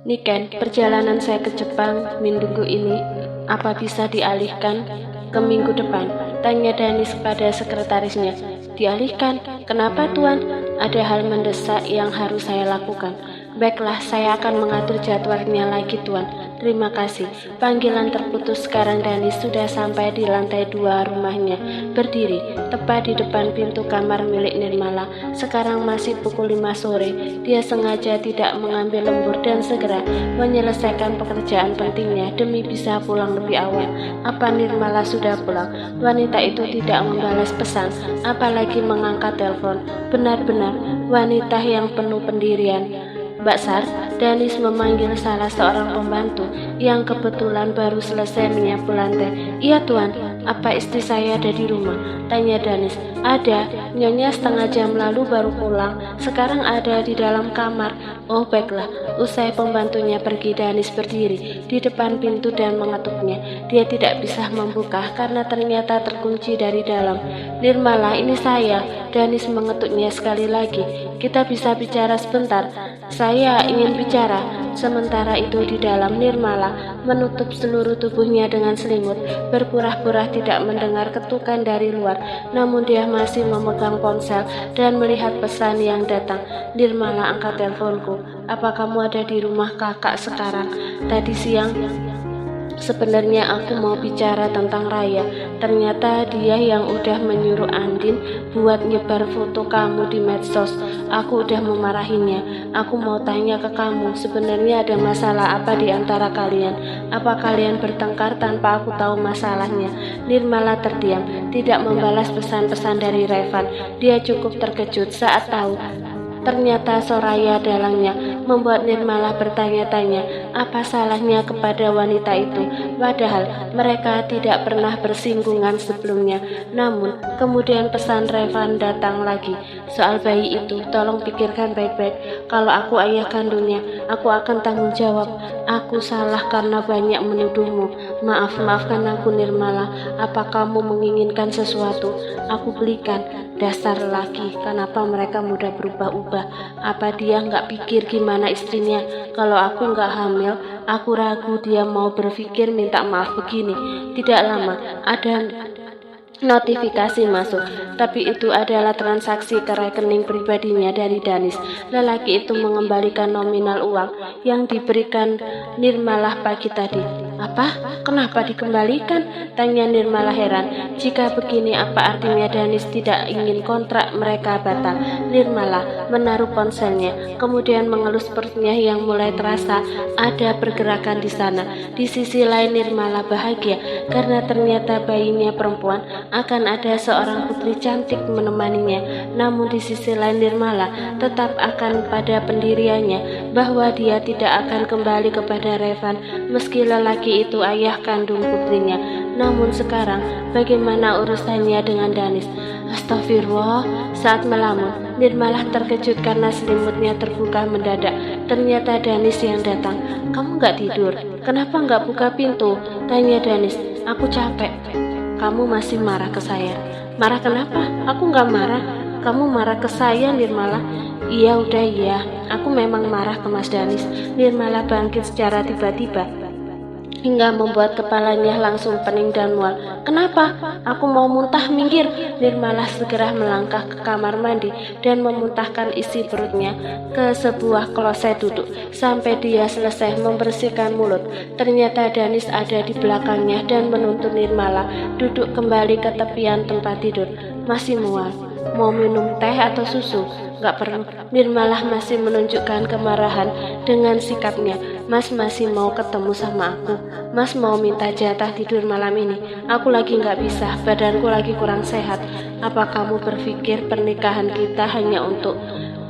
Niken, perjalanan saya ke Jepang minggu ini, apa bisa dialihkan ke minggu depan? Tanya Danis pada sekretarisnya. Dialihkan? Kenapa, Tuan? Ada hal mendesak yang harus saya lakukan. Baiklah, saya akan mengatur jadwalnya lagi, Tuan. Terima kasih. Panggilan terputus. Sekarang Danis sudah sampai di lantai 2 rumahnya. Berdiri, tepat di depan pintu kamar milik Nirmala. Sekarang masih pukul 5 sore. Dia sengaja tidak mengambil lembur dan segera menyelesaikan pekerjaan pentingnya demi bisa pulang lebih awal. Apa Nirmala sudah pulang? Wanita itu tidak membalas pesan, apalagi mengangkat telepon. Benar-benar wanita yang penuh pendirian. Mbak Sar, Danis memanggil salah seorang pembantu yang kebetulan baru selesai menyapu lantai. Iya, Tuan. Apa istri saya ada di rumah? Tanya Danis. Ada, Nyonya setengah jam lalu baru pulang. Sekarang ada di dalam kamar. Oh, baiklah. Usai pembantunya pergi, Danis berdiri di depan pintu dan mengetuknya. Dia tidak bisa membuka karena ternyata terkunci dari dalam. Nirmala, ini saya. Danis mengetuknya sekali lagi. Kita bisa bicara sebentar. Saya ingin bicara. Sementara itu di dalam, Nirmala menutup seluruh tubuhnya dengan selimut, berpura-pura tidak mendengar ketukan dari luar. Namun dia masih memegang ponsel dan melihat pesan yang datang. Nirmala, angkat teleponku. Apa kamu ada di rumah kakak sekarang? Tadi siang sebenarnya aku mau bicara tentang Raya. Ternyata dia yang udah menyuruh Andin buat nyebar foto kamu di medsos. Aku udah memarahinya. Aku mau tanya ke kamu, sebenarnya ada masalah apa di antara kalian? Apa kalian bertengkar tanpa aku tahu masalahnya? Nirmala terdiam, tidak membalas pesan-pesan dari Revan. Dia cukup terkejut saat tahu ternyata Soraya dalangnya, membuat Nirmala bertanya-tanya apa salahnya kepada wanita itu, padahal mereka tidak pernah bersinggungan sebelumnya. Namun kemudian pesan Revan datang lagi. Soal bayi itu, tolong pikirkan baik-baik. Kalau aku ayah kandungnya, aku akan tanggung jawab. Aku salah karena banyak menuduhmu. Maafkan aku, Nirmala. Apa kamu menginginkan sesuatu? Aku belikan. Dasar laki, kenapa mereka mudah berubah-ubah? Apa dia nggak pikir gimana istrinya? Kalau aku nggak hamil, aku ragu dia mau berpikir minta maaf begini. Tidak lama, ada notifikasi masuk, tapi itu adalah transaksi ke rekening pribadinya dari Danis. Lelaki itu mengembalikan nominal uang yang diberikan Nirmala pagi tadi. Apa? Kenapa dikembalikan? Tanya Nirmala heran. Jika begini, apa artinya Danis tidak ingin kontrak mereka batal? Nirmala menaruh ponselnya, kemudian mengelus perutnya yang mulai terasa ada pergerakan di sana. Di sisi lain, Nirmala bahagia karena ternyata bayinya perempuan, akan ada seorang putri cantik menemaninya. Namun di sisi lain, Nirmala tetap akan pada pendiriannya bahwa dia tidak akan kembali kepada Revan meski lelaki itu ayah kandung putrinya. Namun sekarang bagaimana urusannya dengan Danis? Astagfirullah. Saat melamun, Nirmala terkejut karena selimutnya terbuka mendadak. Ternyata Danis yang datang. Kamu gak tidur? Kenapa gak buka pintu? Tanya Danis. Aku capek. Kamu masih marah ke saya? Marah kenapa? Aku gak marah. Kamu marah ke saya, Nirmala? Iya, udah iya. Aku memang marah ke Mas Danis. Nirmala bangkit secara tiba-tiba hingga membuat kepalanya langsung pening dan mual. Kenapa? Aku mau muntah, minggir. Nirmala segera melangkah ke kamar mandi dan memuntahkan isi perutnya ke sebuah kloset duduk sampai dia selesai membersihkan mulut. Ternyata Danis ada di belakangnya dan menuntun Nirmala duduk kembali ke tepian tempat tidur. Masih mual. Mau minum teh atau susu? Gak perlu. Nirmala masih menunjukkan kemarahan dengan sikapnya. Mas masih mau ketemu sama aku. Mas mau minta jatah tidur malam ini. Aku lagi gak bisa, badanku lagi kurang sehat. Apa kamu berpikir pernikahan kita hanya untuk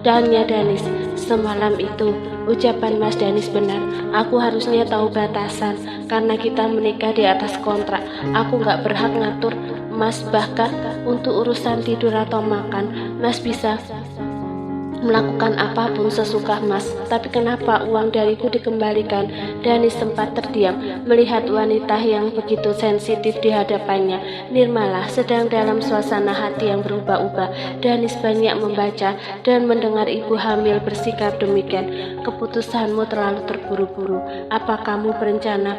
Tanya Danis. Semalam itu ucapan Mas Danis benar. Aku harusnya tahu batasan karena kita menikah di atas kontrak. Aku gak berhak ngatur Mas, bahkan untuk urusan tidur atau makan. Mas bisa melakukan apapun sesuka Mas. Tapi kenapa uang dariku dikembalikan? Danis sempat terdiam melihat wanita yang begitu sensitif di hadapannya. Nirmala sedang dalam suasana hati yang berubah-ubah. Danis banyak membaca dan mendengar ibu hamil bersikap demikian. Keputusanmu terlalu terburu-buru. Apa kamu berencana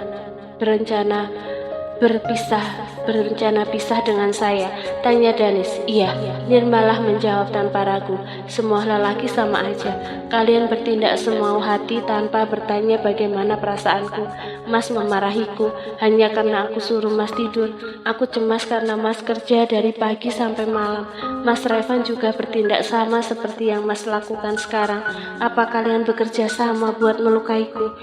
pisah dengan saya? Tanya Danis. Iya, Nirmalah menjawab tanpa ragu. Semua lelaki sama aja. Kalian bertindak semau hati tanpa bertanya bagaimana perasaanku. Mas memarahiku hanya karena aku suruh Mas tidur. Aku cemas karena Mas kerja dari pagi sampai malam. Mas Revan juga bertindak sama seperti yang Mas lakukan sekarang. Apa kalian bekerja sama buat melukaiku?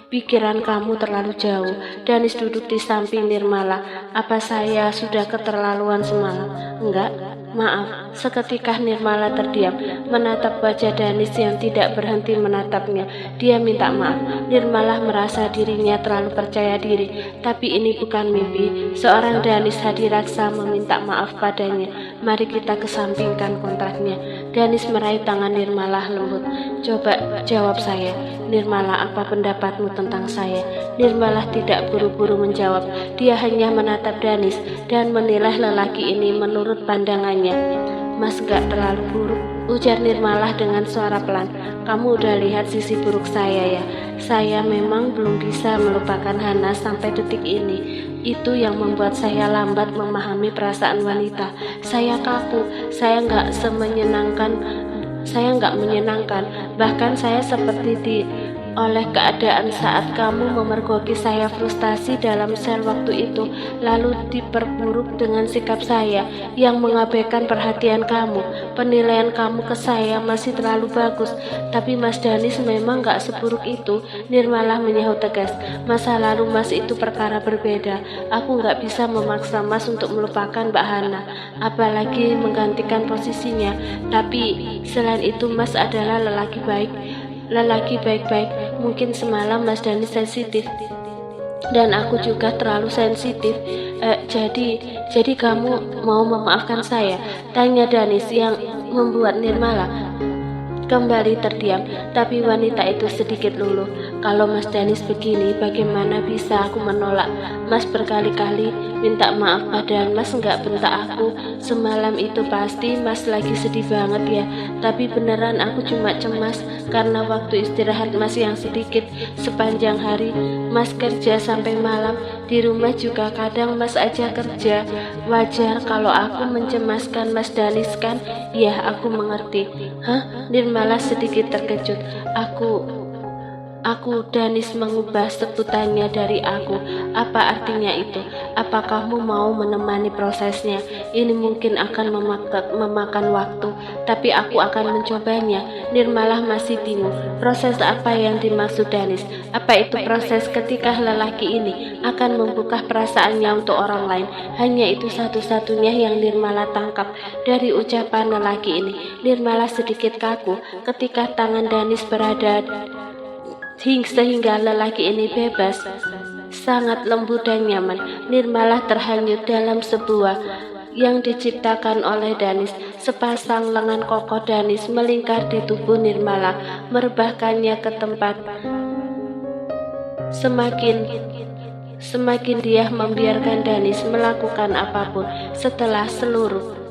Pikiran kamu terlalu jauh. Danis duduk di samping Nirmala. Apa saya sudah keterlaluan semalam? Enggak, maaf. Seketika Nirmala terdiam, menatap wajah Danis yang tidak berhenti menatapnya. Dia minta maaf. Nirmala merasa dirinya terlalu percaya diri. Tapi ini bukan mimpi. Seorang Danis Hadiraksa meminta maaf padanya. Mari kita kesampingkan kontraknya. Danis meraih tangan Nirmala lembut. Coba jawab saya, Nirmala, apa pendapatmu tentang saya? Nirmala tidak buru-buru menjawab. Dia hanya menatap Danis dan menilai lelaki ini menurut pandangannya. Mas gak terlalu buruk, ujar Nirmala dengan suara pelan. Kamu udah lihat sisi buruk saya ya. Saya memang belum bisa melupakan Hana sampai detik ini. Itu yang membuat saya lambat memahami perasaan wanita. Saya kaku, saya nggak menyenangkan. Bahkan saya seperti oleh keadaan saat kamu memergoki saya frustasi dalam sel waktu itu, lalu diperburuk dengan sikap saya yang mengabaikan perhatian kamu. Penilaian kamu ke saya masih terlalu bagus, tapi Mas Danis memang gak seburuk itu. Nirmala menyahut tegas. Masa lalu Mas itu perkara berbeda. Aku gak bisa memaksa Mas untuk melupakan Mbak Hana, apalagi menggantikan posisinya. Tapi selain itu Mas adalah lelaki baik-baik. Mungkin semalam Mas Danis sensitif dan aku juga terlalu sensitif. Jadi kamu mau memaafkan saya? Tanya Danis yang membuat Nirmala kembali terdiam. Tapi wanita itu sedikit luluh. Kalau Mas Danis begini, bagaimana bisa aku menolak? Mas berkali-kali minta maaf padahal Mas nggak bentak aku. Semalam itu pasti Mas lagi sedih banget ya. Tapi beneran aku cuma cemas karena waktu istirahat Mas yang sedikit. Sepanjang hari Mas kerja sampai malam. Di rumah juga kadang Mas aja kerja. Wajar kalau aku mencemaskan Mas Danis kan? Ya, aku mengerti. Hah? Nirmala sedikit terkejut. Aku Danis mengubah sebutannya dari aku. Apa artinya itu? Apa kamu mau menemani prosesnya? Ini mungkin akan memakan waktu, tapi aku akan mencobanya. Nirmala masih bingung. Proses apa yang dimaksud Danis? Apa itu proses ketika lelaki ini akan membuka perasaannya untuk orang lain? Hanya itu satu-satunya yang Nirmala tangkap dari ucapan lelaki ini. Nirmala sedikit kaku ketika tangan Danis berada sehingga lelaki ini bebas, sangat lembut dan nyaman. Nirmala terhanyut dalam sebuah yang diciptakan oleh Danis. Sepasang lengan kokoh Danis melingkar di tubuh Nirmala, merebahkannya ke tempat. Semakin dia membiarkan Danis melakukan apapun setelah seluruh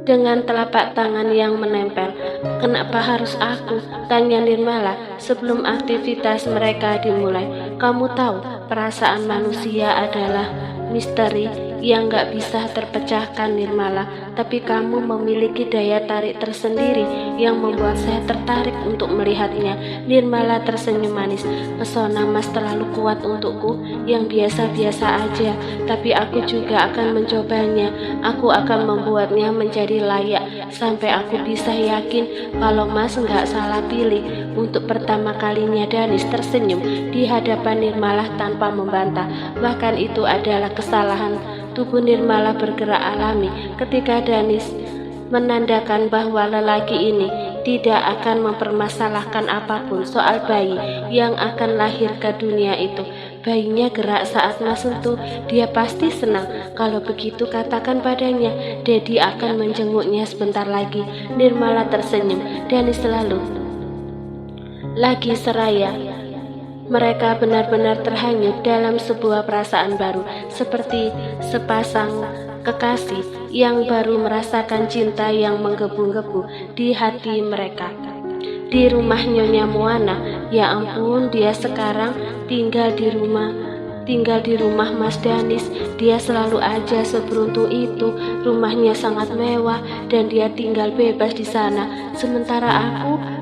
dengan telapak tangan yang menempel. Kenapa harus aku? Tanya Nirmala sebelum aktivitas mereka dimulai. Kamu tahu, perasaan manusia adalah misteri yang gak bisa terpecahkan, Nirmala. Tapi kamu memiliki daya tarik tersendiri yang membuat saya tertarik untuk melihatnya. Nirmala tersenyum manis. Pesona Mas terlalu kuat untukku yang biasa-biasa aja. Tapi aku juga akan mencobanya. Aku akan membuatnya menjadi layak sampai aku bisa yakin kalau Mas gak salah pilih. Untuk pertama kalinya Danis tersenyum di hadapan Nirmala tanpa membantah. Bahkan itu adalah kesalahan. Tubuh Nirmala bergerak alami ketika Danis menandakan bahwa lelaki ini tidak akan mempermasalahkan apapun soal bayi yang akan lahir ke dunia itu. Bayinya gerak saat Mas sentuh. Dia pasti senang. Kalau begitu katakan padanya, Dedi akan menjenguknya sebentar lagi. Nirmala tersenyum. Danis selalu lagi seraya. Mereka benar-benar terhanyut dalam sebuah perasaan baru, seperti sepasang kekasih yang baru merasakan cinta yang menggebu-gebu di hati mereka. Di rumah Nyonya Moana, ya ampun, dia sekarang tinggal di rumah Mas Danis. Dia selalu aja seberuntung itu. Rumahnya sangat mewah dan dia tinggal bebas di sana. Sementara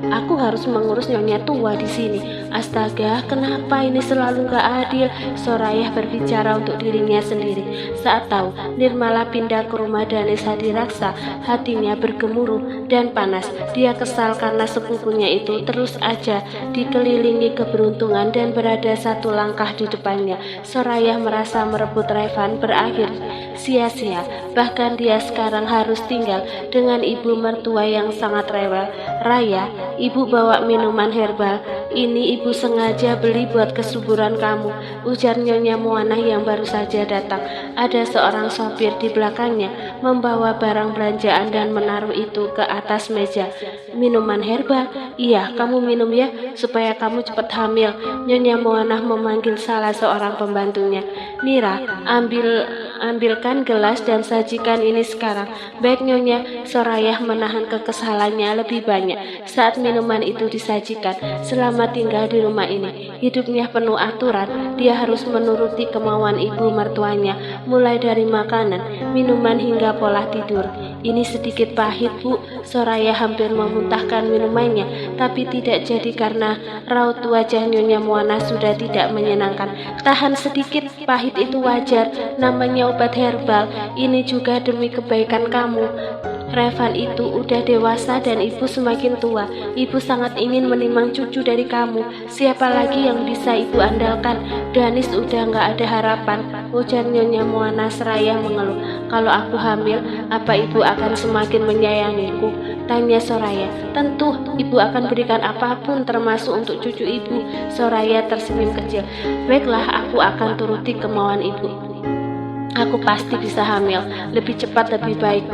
aku harus mengurus nyonya tua di sini. Astaga, kenapa ini selalu gak adil? Soraya berbicara untuk dirinya sendiri. Saat tahu Nirmala pindah ke rumah Danis Hadiraksa, hatinya bergemuruh dan panas. Dia kesal karena sepupunya itu terus aja dikelilingi keberuntungan dan berada satu langkah di depannya. Soraya merasa merebut Revan berakhir sia-sia. Bahkan dia sekarang harus tinggal dengan ibu mertua yang sangat rewel. Raya, ibu bawa minuman herbal. Ini ibu sengaja beli buat kesuburan kamu, ujar Nyonya Moana yang baru saja datang. Ada seorang sopir di belakangnya membawa barang belanjaan dan menaruh itu ke atas meja. Minuman herbal? Iya, kamu minum ya, supaya kamu cepat hamil. Nyonya Moana memanggil salah seorang pembantunya. Nira, ambilkan gelas dan sajikan ini sekarang. Baik Nyonya. Soraya menahan kekesalannya lebih banyak saat minuman itu disajikan. Selama tinggal di rumah ini, hidupnya penuh aturan. Dia harus menuruti kemauan ibu mertuanya, mulai dari makanan, minuman hingga pola tidur. Ini sedikit pahit, Bu. Soraya hampir memuntahkan minumannya, tapi tidak jadi karena raut wajah Nyonya Moana sudah tidak menyenangkan. Tahan sedikit, pahit itu wajar, namanya obat herbal. Ini juga demi kebaikan kamu. Revan itu udah dewasa dan ibu semakin tua. Ibu sangat ingin menimang cucu dari kamu. Siapa lagi yang bisa ibu andalkan? Danis udah gak ada harapan, ujar Nyonya Moana seraya mengeluh. Kalau aku hamil, apa ibu akan semakin menyayangiku? Tanya Soraya. Tentu, ibu akan berikan apapun termasuk untuk cucu ibu. Soraya tersenyum kecil. Baiklah, aku akan turuti kemauan ibu. Aku pasti bisa hamil, lebih cepat lebih baik.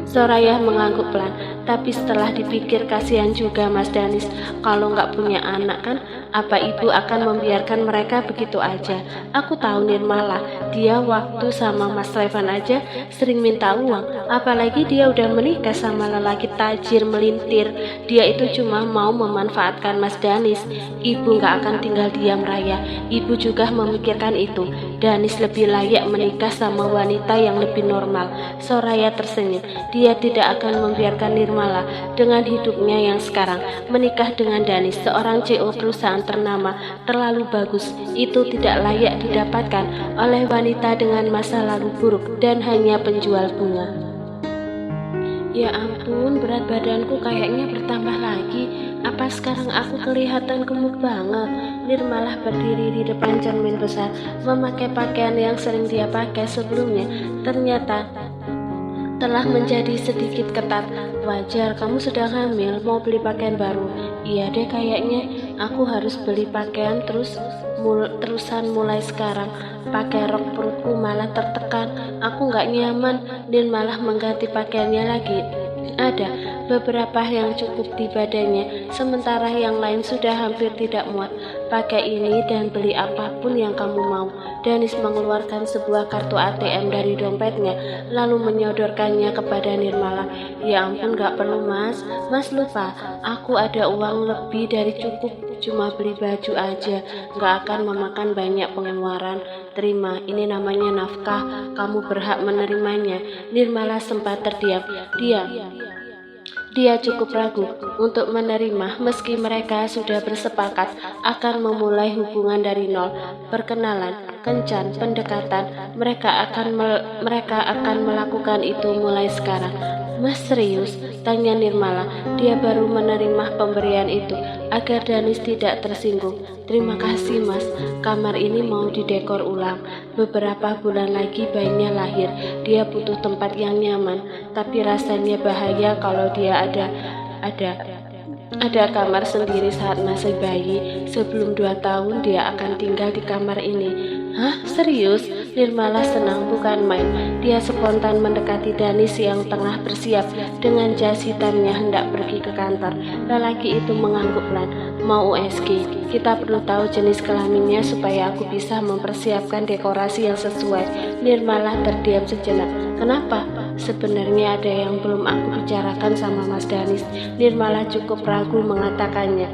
Soraya mengangguk pelan. Tapi setelah dipikir, kasihan juga Mas Danis. Kalau nggak punya anak kan, apa ibu akan membiarkan mereka begitu aja? Aku tahu Nirmala, dia waktu sama Mas Revan aja sering minta uang. Apalagi dia udah menikah sama lelaki tajir melintir. Dia itu cuma mau memanfaatkan Mas Danis. Ibu nggak akan tinggal diam, Raya. Ibu juga memikirkan itu. Danis lebih layak menikah sama wanita yang lebih normal. Soraya tersenyum. Dia tidak akan membiarkan Nirmala dengan hidupnya yang sekarang menikah dengan Danis, seorang CEO perusahaan ternama. Terlalu bagus. Itu tidak layak didapatkan oleh wanita dengan masa lalu buruk dan hanya penjual bunga. Ya ampun, berat badanku kayaknya bertambah lagi. Apa sekarang aku kelihatan gemuk banget? Nirmala berdiri di depan cermin besar, memakai pakaian yang sering dia pakai sebelumnya. Ternyata telah menjadi sedikit ketat. Wajar, kamu sedang hamil, mau beli pakaian baru? Iya deh, kayaknya aku harus beli pakaian terusan mulai sekarang. Pakai rok perutku malah tertekan, aku nggak nyaman. Dan malah mengganti pakaiannya lagi. Ada beberapa yang cukup di badannya, sementara yang lain sudah hampir tidak muat. Pakai ini dan beli apapun yang kamu mau. Danis mengeluarkan sebuah kartu ATM dari dompetnya, lalu menyodorkannya kepada Nirmala. Ya ampun, gak perlu mas. Mas lupa, aku ada uang lebih dari cukup. Cuma beli baju aja, gak akan memakan banyak pengeluaran. Terima, ini namanya nafkah. Kamu berhak menerimanya. Nirmala sempat terdiam. Dia cukup ragu untuk menerima meski mereka sudah bersepakat akan memulai hubungan dari nol. Perkenalan, kencan, pendekatan, mereka akan melakukan itu mulai sekarang. Mas serius? Tanya Nirmala. Dia baru menerima pemberian itu agar Danis tidak tersinggung. Terima kasih mas, kamar ini mau didekor ulang. Beberapa bulan lagi bayinya lahir. Dia butuh tempat yang nyaman, tapi rasanya bahaya kalau dia ada Ada kamar sendiri saat masih bayi. Sebelum 2 tahun dia akan tinggal di kamar ini. Hah? Serius? Nirmala senang bukan main. Dia spontan mendekati Danis yang tengah bersiap dengan jas hitamnya hendak pergi ke kantor. Lelaki itu mengangguk pelan. Mau USG, kita perlu tahu jenis kelaminnya supaya aku bisa mempersiapkan dekorasi yang sesuai. Nirmala terdiam sejenak. Kenapa? Sebenarnya ada yang belum aku bicarakan sama Mas Danis. Nirmala cukup ragu mengatakannya.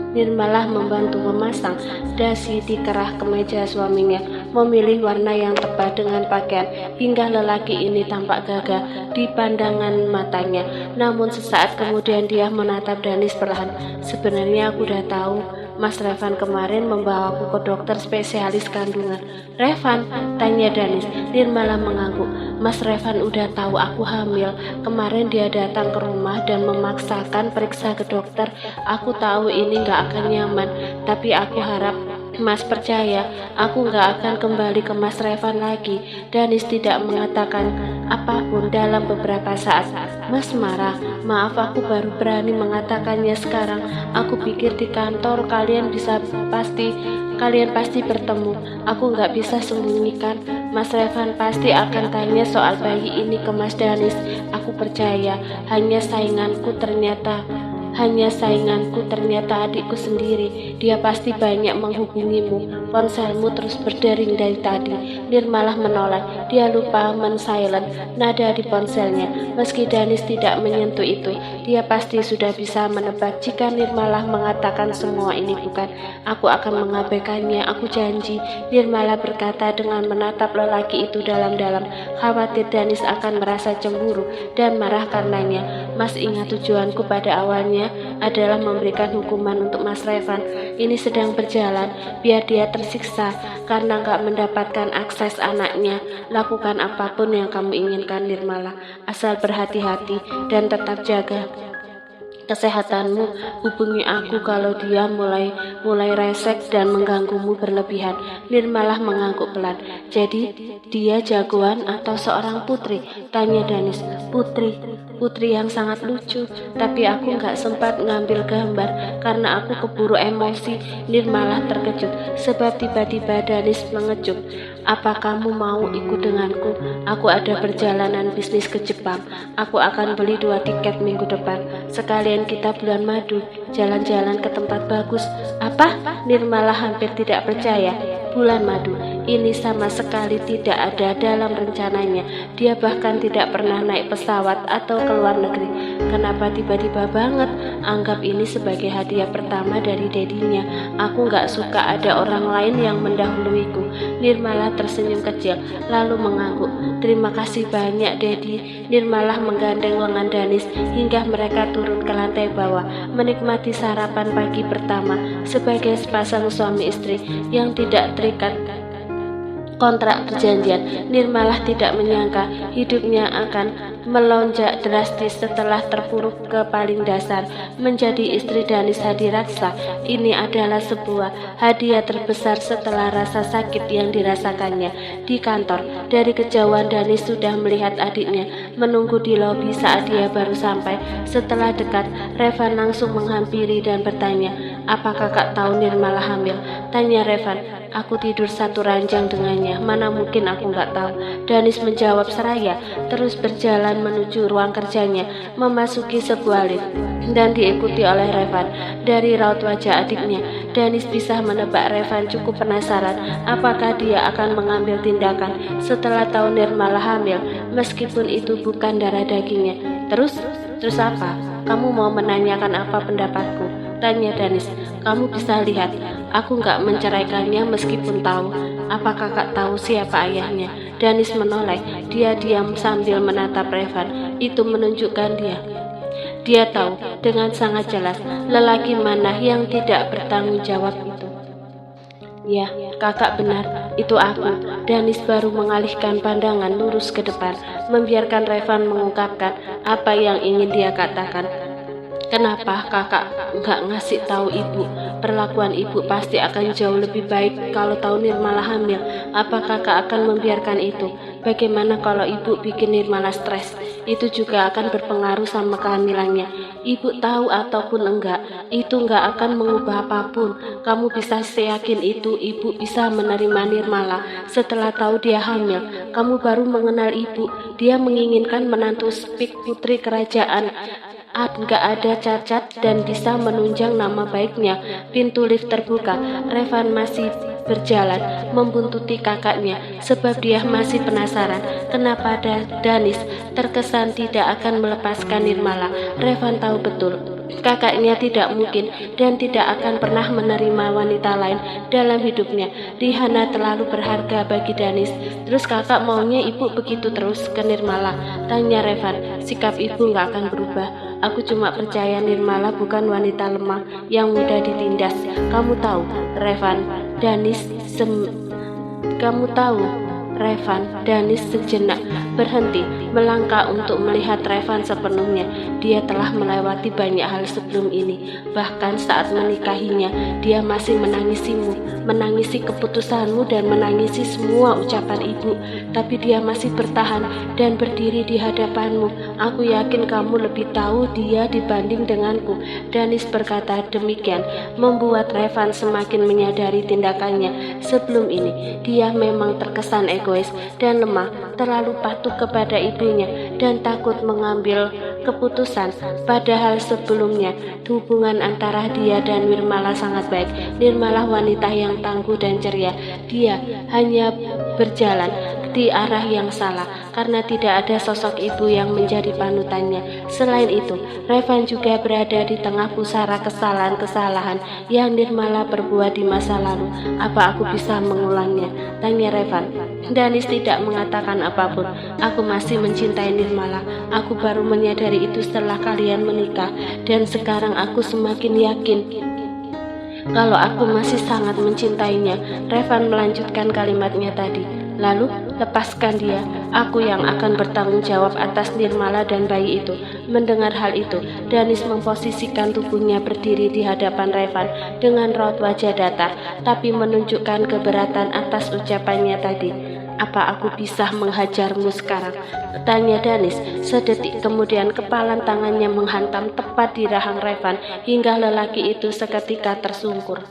Nirmala membantu memasang dasi di kerah kemeja suaminya, memilih warna yang tepat dengan pakaian, hingga lelaki ini tampak gagah di pandangan matanya. Namun sesaat kemudian dia menatap Danis perlahan. Sebenarnya aku udah tahu, Mas Revan kemarin membawa aku ke dokter spesialis kandungan. Revan? Tanya Danis. Nirmala mengangguk. Mas Revan udah tahu aku hamil. Kemarin dia datang ke rumah dan memaksakan periksa ke dokter. Aku tahu ini gak akan nyaman, tapi aku harap Mas percaya, aku gak akan kembali ke Mas Revan lagi. Danis tidak mengatakan apapun dalam beberapa saat. Mas marah? Maaf, aku baru berani mengatakannya sekarang. Aku pikir di kantor kalian pasti bertemu. Aku gak bisa sembunyikan. Mas Revan pasti akan tanya soal bayi ini ke Mas Danis. Aku percaya, hanya sainganku ternyata adikku sendiri. Dia pasti banyak menghubungimu. Ponselmu terus berdering dari tadi. Nirmala menolak. Dia lupa men-silent nada di ponselnya. Meski Danis tidak menyentuh itu, dia pasti sudah bisa menebak jika Nirmala mengatakan semua ini bukan. Aku akan mengabaikannya, aku janji. Nirmala berkata dengan menatap lelaki itu dalam-dalam. Khawatir Danis akan merasa cemburu dan marah karenanya. Mas ingat tujuanku pada awalnya adalah memberikan hukuman untuk Mas Revan. Ini sedang berjalan biar dia tersiksa karena gak mendapatkan akses anaknya. Lakukan apapun yang kamu inginkan, Nirmala, asal berhati-hati dan tetap jaga kesehatanmu. Hubungi aku kalau dia mulai resek dan mengganggumu berlebihan. Nirmala mengangguk pelan. Jadi dia jagoan atau seorang putri? Tanya Danis. Putri yang sangat lucu, tapi aku gak sempat ngambil gambar karena aku keburu emosi. Nirmala terkejut sebab tiba-tiba Danis mengejuk. Apa kamu mau ikut denganku? Aku ada perjalanan bisnis ke Jepang. Aku akan beli 2 tiket minggu depan. Sekalian kita bulan madu, jalan-jalan ke tempat bagus. Apa? Nirmala hampir tidak percaya. Bulan madu ini sama sekali tidak ada dalam rencananya. Dia bahkan tidak pernah naik pesawat atau ke luar negeri. Kenapa tiba-tiba banget? Anggap ini sebagai hadiah pertama dari dedinya. Aku gak suka ada orang lain yang mendahuluiku. Nirmala tersenyum kecil lalu mengangguk. Terima kasih banyak, Dedi. Nirmala menggandeng lengan Danis hingga mereka turun ke lantai bawah, menikmati sarapan pagi pertama sebagai sepasang suami istri yang tidak terikat kontrak perjanjian. Nirmala tidak menyangka hidupnya akan melonjak drastis setelah terpuruk ke paling dasar menjadi istri Danis Hadiraksa. Ini adalah sebuah hadiah terbesar setelah rasa sakit yang dirasakannya di kantor. Dari kejauhan Danis sudah melihat adiknya menunggu di lobi saat dia baru sampai. Setelah dekat, Revan langsung menghampiri dan bertanya, apa kakak tahu Nirmala hamil? Tanya Revan. Aku tidur satu ranjang dengannya, mana mungkin aku nggak tahu. Danis menjawab seraya, terus berjalan menuju ruang kerjanya, memasuki sebuah lift dan diikuti oleh Revan. Dari raut wajah adiknya, Danis bisa menebak Revan cukup penasaran apakah dia akan mengambil tindakan setelah tahu Nirmala hamil, meskipun itu bukan darah dagingnya. Terus apa? Kamu mau menanyakan apa pendapatku? Tanya Danis. Kamu bisa lihat, aku gak menceraikannya meskipun tahu. Apa kakak tahu siapa ayahnya? Danis menoleh. Dia diam sambil menatap Revan. Itu menunjukkan dia tahu dengan sangat jelas lelaki mana yang tidak bertanggung jawab itu. Ya, kakak benar, itu aku. Danis baru mengalihkan pandangan lurus ke depan, membiarkan Revan mengungkapkan apa yang ingin dia katakan. Kenapa kakak nggak ngasih tahu ibu? Perlakuan ibu pasti akan jauh lebih baik kalau tahu Nirmala hamil. Apa kakak akan membiarkan itu? Bagaimana kalau ibu bikin Nirmala stres? Itu juga akan berpengaruh sama kehamilannya. Ibu tahu ataupun enggak, itu enggak akan mengubah apapun. Kamu bisa seyakin itu, ibu bisa menerima Nirmala setelah tahu dia hamil. Kamu baru mengenal ibu, dia menginginkan menantu Spik putri kerajaan. Nggak ada cacat dan bisa menunjang nama baiknya. Pintu lift terbuka. Revan masih berjalan membuntuti kakaknya sebab dia masih penasaran kenapa Danis terkesan tidak akan melepaskan Nirmala. Revan tahu betul kakaknya tidak mungkin dan tidak akan pernah menerima wanita lain dalam hidupnya. Rihana terlalu berharga bagi Danis. Terus kakak maunya ibu begitu terus ke Nirmala? Tanya Revan. Sikap ibu nggak akan berubah. Aku cuma percaya Nirmala bukan wanita lemah yang mudah ditindas. Kamu tahu, Revan, Danis sejenak berhenti melangkah untuk melihat Revan sepenuhnya. Dia telah melewati banyak hal sebelum ini. Bahkan saat menikahinya, dia masih menangisimu, menangisi keputusanmu dan menangisi semua ucapan ibu. Tapi dia masih bertahan dan berdiri di hadapanmu. Aku yakin kamu lebih tahu dia dibanding denganku. Danis berkata demikian, membuat Revan semakin menyadari tindakannya sebelum ini. Dia memang terkesan egois dan lemah, terlalu patuh kepada ibunya dan takut mengambil keputusan. Padahal sebelumnya hubungan antara dia dan Nirmala sangat baik. Nirmala wanita yang tangguh dan ceria. Dia hanya berjalan di arah yang salah karena tidak ada sosok ibu yang menjadi panutannya. Selain itu, Revan juga berada di tengah pusara kesalahan-kesalahan yang Nirmala perbuat di masa lalu. Apa aku bisa mengulangnya? Tanya Revan. Danis tidak mengatakan apapun. Aku masih mencintai Nirmala. Aku baru menyadari itu setelah kalian menikah dan sekarang aku semakin yakin kalau aku masih sangat mencintainya. Revan melanjutkan kalimatnya tadi. Lalu, lepaskan dia. Aku yang akan bertanggung jawab atas Nirmala dan bayi itu. Mendengar hal itu, Danis memposisikan tubuhnya berdiri di hadapan Revan dengan raut wajah datar, tapi menunjukkan keberatan atas ucapannya tadi. Apa aku bisa menghajarmu sekarang? Tanya Danis. Sedetik kemudian kepalan tangannya menghantam tepat di rahang Revan hingga lelaki itu seketika tersungkur.